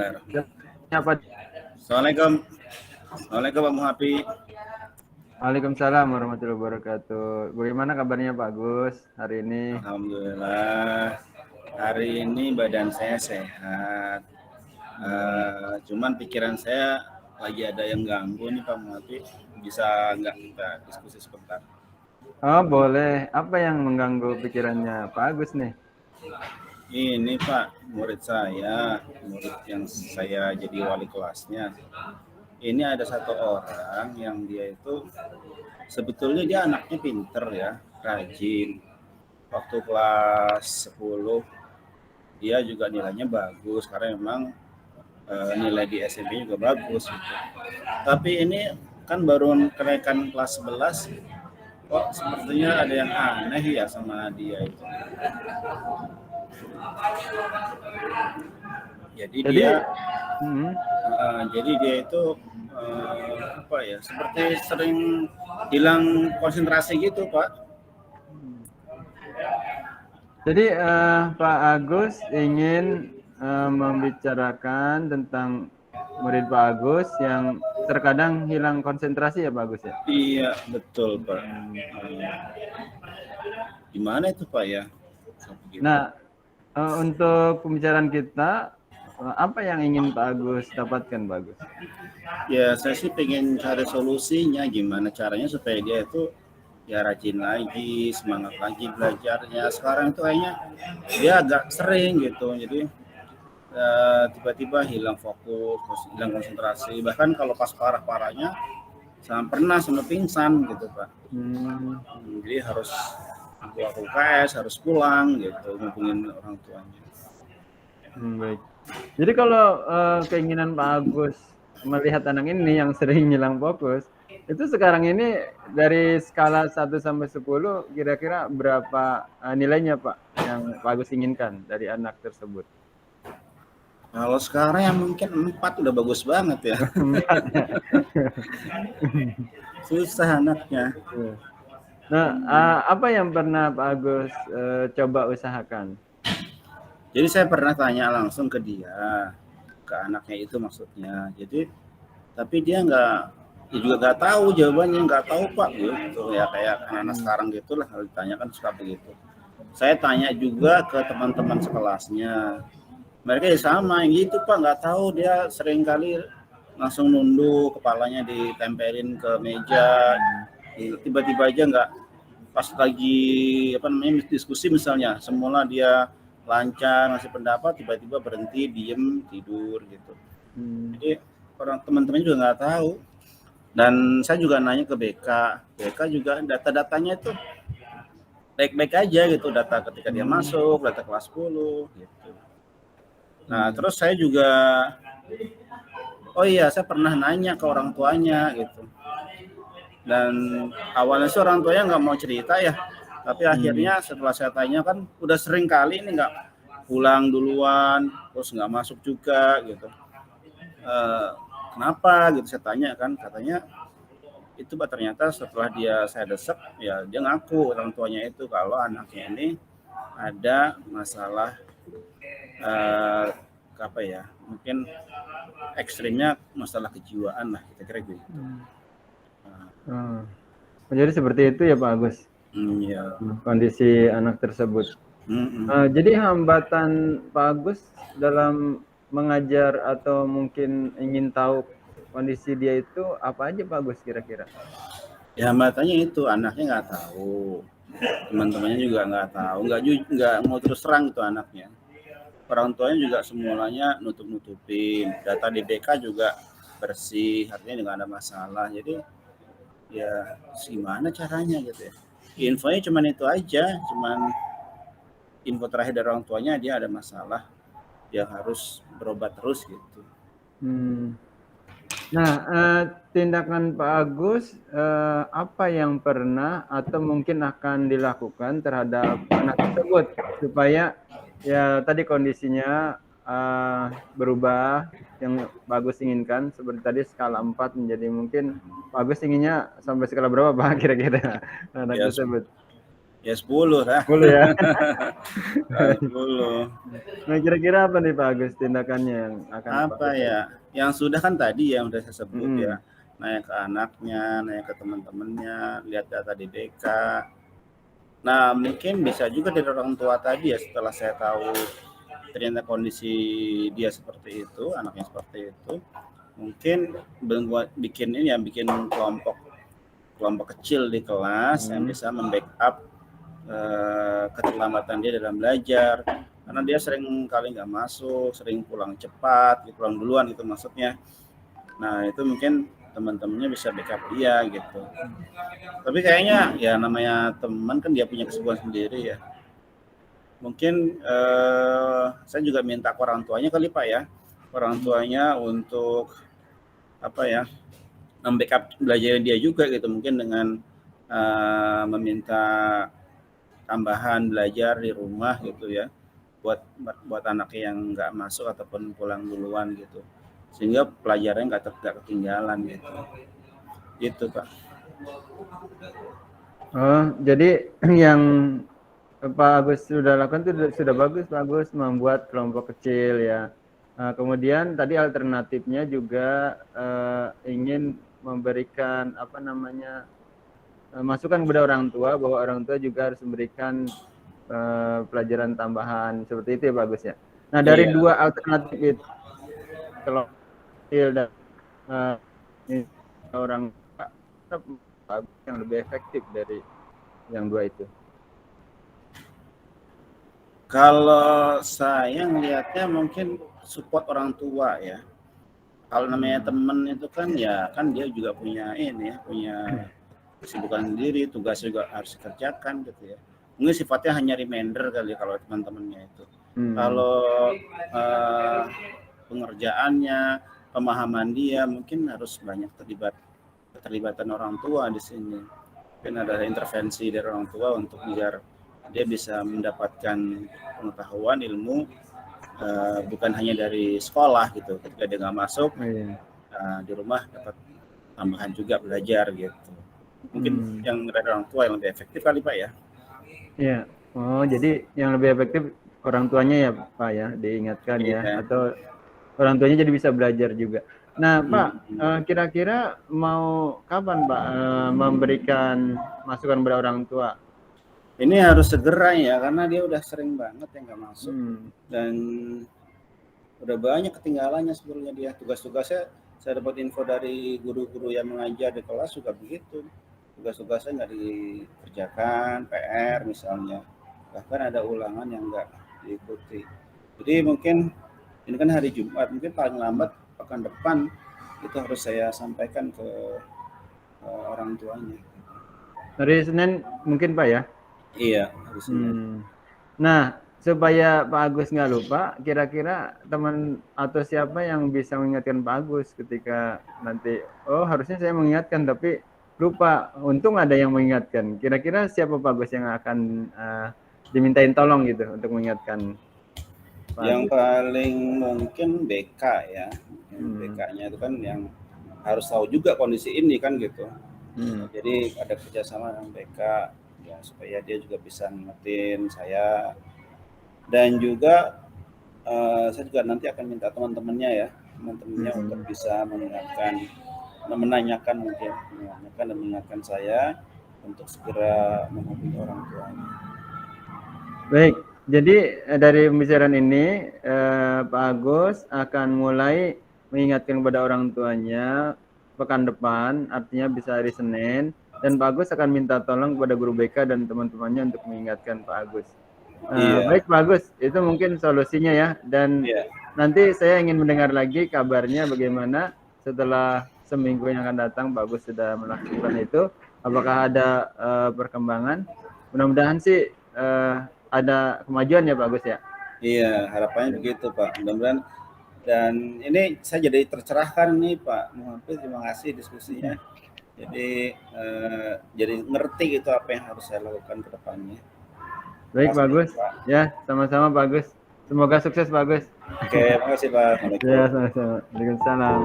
Bismillahirrahmanirrahim. Siapa? Assalamualaikum. Assalamualaikum Pak Muhafi. Waalaikumsalam warahmatullahi wabarakatuh. Bagaimana kabarnya Pak Agus hari ini? Alhamdulillah. Hari ini badan saya sehat. Cuman pikiran saya lagi ada yang ganggu nih Pak Muhafi. Bisa nggak kita diskusi sebentar? Oh boleh. Apa yang mengganggu pikirannya Pak Agus nih? Ini Pak, murid yang saya jadi wali kelasnya. Ini ada satu orang yang dia itu sebetulnya dia anaknya pinter ya, rajin. Waktu kelas 10 dia juga nilainya bagus karena memang nilai di SMP juga bagus gitu. Tapi ini kan baru kenaikan kelas 11, kok sepertinya ada yang aneh ya sama dia itu. Jadi dia itu seperti sering hilang konsentrasi gitu Pak. Jadi Pak Agus ingin membicarakan tentang murid Pak Agus yang terkadang hilang konsentrasi ya Pak Agus ya? Iya betul Pak. Gimana itu Pak ya? Nah untuk pembicaraan kita, apa yang ingin Pak Agus dapatkan Pak Agus? Ya saya sih pengen cari solusinya gimana caranya supaya dia itu ya rajin lagi, semangat lagi belajarnya. Sekarang itu kayaknya dia agak sering gitu, jadi tiba-tiba hilang fokus, hilang konsentrasi. Bahkan kalau pas parah-parahnya pernah sampai pingsan gitu Pak. Jadi harus keluar UKS, harus pulang gitu, ngubungin orang tuanya. Baik. Jadi kalau keinginan Pak Agus melihat anak ini yang sering hilang fokus, itu sekarang ini dari skala 1 sampai 10 kira-kira berapa nilainya Pak yang Pak Agus inginkan dari anak tersebut? Kalau sekarang ya mungkin 4 udah bagus banget ya. 4 ya. Susah anaknya. Nah, apa yang pernah Pak Agus coba usahakan? Jadi saya pernah tanya langsung ke dia, ke anaknya itu maksudnya. Jadi tapi dia juga nggak tahu jawabannya, nggak tahu Pak gitu ya, kayak anak-anak sekarang gitulah, kalau ditanyakan suka begitu. Saya tanya juga ke teman-teman sekelasnya, mereka ya sama yang gitu Pak, nggak tahu, dia sering kali langsung nunduk, kepalanya ditempelin ke meja, tiba-tiba aja nggak, pas lagi diskusi misalnya, semula dia lancar ngasih pendapat, tiba-tiba berhenti, diem, tidur gitu. Jadi teman-teman juga nggak tahu. Dan saya juga nanya ke BK juga data-datanya itu baik-baik aja gitu, data ketika dia masuk, data kelas 10 gitu. Nah terus saya juga, saya pernah nanya ke orang tuanya gitu. Dan awalnya sih orang tuanya nggak mau cerita ya, tapi akhirnya setelah saya tanya kan udah sering kali ini nggak pulang duluan, terus nggak masuk juga gitu. Kenapa gitu saya tanya kan, katanya itu Pak, ternyata setelah saya desek ya dia ngaku orang tuanya itu kalau anaknya ini ada masalah mungkin ekstrimnya masalah kejiwaan lah, kira-kira gitu. Jadi seperti itu ya Pak Agus. Iya. Kondisi anak tersebut. Jadi hambatan Pak Agus dalam mengajar atau mungkin ingin tahu kondisi dia itu apa aja Pak Agus kira-kira? Ya hambatannya itu anaknya nggak tahu, teman-temannya juga nggak tahu, nggak mau terus terang itu anaknya. Orang tuanya juga semulanya nutup-nutupin, data di BK juga bersih, artinya nggak ada masalah. Jadi ya gimana caranya gitu ya? Infonya cuman itu aja, cuman info terakhir dari orang tuanya dia ada masalah, dia harus berobat terus gitu. Nah, tindakan Pak Agus apa yang pernah atau mungkin akan dilakukan terhadap anak tersebut supaya ya tadi kondisinya berubah yang Pak Agus inginkan, seperti tadi skala 4 menjadi mungkin Pak Agus inginnya sampai skala berapa Pak kira-kira anak tersebut? Ya 10 lah. 10 ya. 10. Nah, kira-kira apa nih Pak Agus tindakannya yang akan Pak Apa Agus ya? Yang sudah kan tadi yang udah saya sebut ya. Mm-mm. Nanya ke anaknya, nanya ke teman-temannya, lihat data di BK. Nah, mungkin bisa juga dari orang tua tadi ya, setelah saya tahu ternyata kondisi dia seperti itu, anaknya seperti itu, mungkin bikin ini ya, bikin kelompok kecil di kelas yang bisa membackup keterlambatan dia dalam belajar, karena dia sering kali nggak masuk, sering pulang cepat, pulang duluan gitu maksudnya. Nah itu mungkin teman-temannya bisa backup dia gitu. Tapi kayaknya ya namanya teman kan dia punya kesibukan sendiri ya. Mungkin saya juga minta ke orang tuanya kali Pak ya, orang tuanya untuk apa ya, membackup belajar dia juga gitu, mungkin dengan meminta tambahan belajar di rumah gitu ya, buat anak yang nggak masuk ataupun pulang duluan gitu, sehingga pelajarannya nggak ketinggalan gitu Pak. Oh, jadi yang Pak Agus sudah lakukan itu sudah bagus Pak Agus, membuat kelompok kecil ya. Kemudian tadi alternatifnya juga ingin memberikan apa namanya masukan kepada orang tua bahwa orang tua juga harus memberikan pelajaran tambahan seperti itu ya Pak Agus ya. Nah dari Iya. dua alternatif itu kalau kecil dan orang yang lebih efektif dari yang dua itu. Kalau saya ngelihatnya mungkin support orang tua ya. Kalau namanya teman itu kan ya kan dia juga punya ini ya, punya kesibukan sendiri, tugas juga harus dikerjakan gitu ya. Mungkin sifatnya hanya reminder kali kalau teman-temannya itu. Kalau pengerjaannya, pemahaman dia mungkin harus banyak keterlibatan orang tua di sini. Mungkin ada intervensi dari orang tua untuk biar dia bisa mendapatkan pengetahuan ilmu bukan hanya dari sekolah gitu. Ketika dia nggak masuk di rumah dapat tambahan juga belajar gitu. Mungkin yang dari orang tua yang lebih efektif kali Pak ya. Iya. Oh jadi yang lebih efektif orang tuanya ya Pak ya, diingatkan ya, atau orang tuanya jadi bisa belajar juga. Nah Pak, kira-kira mau kapan Pak memberikan masukan kepada orang tua? Ini harus segera ya, karena dia udah sering banget yang nggak masuk dan udah banyak ketinggalannya sebelumnya dia. Tugas-tugasnya saya dapat info dari guru-guru yang mengajar di kelas juga begitu. Tugas-tugasnya nggak dikerjakan, PR misalnya, bahkan ada ulangan yang nggak diikuti. Jadi mungkin ini kan hari Jumat, mungkin paling lambat pekan depan itu harus saya sampaikan ke orang tuanya. Hari Senin mungkin Pak ya? Iya, hari Senin. Nah, supaya Pak Agus nggak lupa, kira-kira teman atau siapa yang bisa mengingatkan Pak Agus ketika nanti, oh harusnya saya mengingatkan tapi lupa, untung ada yang mengingatkan. Kira-kira siapa Pak Agus yang akan dimintain tolong gitu untuk mengingatkan Pak Yang Agus? paling mungkin BK ya, BK-nya itu kan yang harus tahu juga kondisi ini kan gitu. Jadi ada kerjasama dengan BK ya supaya dia juga bisa ngingetin saya, dan juga saya juga nanti akan minta teman-temannya ya, teman-temannya untuk bisa mengingatkan, menanyakan mungkin, menanyakan dan mengingatkan saya untuk segera menghubungi orang tuanya. Baik, jadi dari pembicaraan ini Pak Agus akan mulai mengingatkan kepada orang tuanya pekan depan, artinya bisa hari Senin, dan Pak Agus akan minta tolong kepada guru BK dan teman-temannya untuk mengingatkan Pak Agus. Baik Pak Agus, itu mungkin solusinya ya, dan nanti saya ingin mendengar lagi kabarnya bagaimana setelah seminggu yang akan datang Pak Agus sudah melakukan itu, apakah ada perkembangan. Mudah-mudahan sih ada kemajuan ya Pak Agus ya. Iya, harapannya begitu Pak, mudah-mudahan. Dan ini saya jadi tercerahkan nih Pak Muhammad, terima kasih diskusinya. Jadi ngerti gitu apa yang harus saya lakukan ke depannya. Baik Pak Agus, ya sama-sama Pak Agus. Semoga sukses Pak Agus. Oke, makasih Pak. Ya sama-sama. Waalaikumsalam.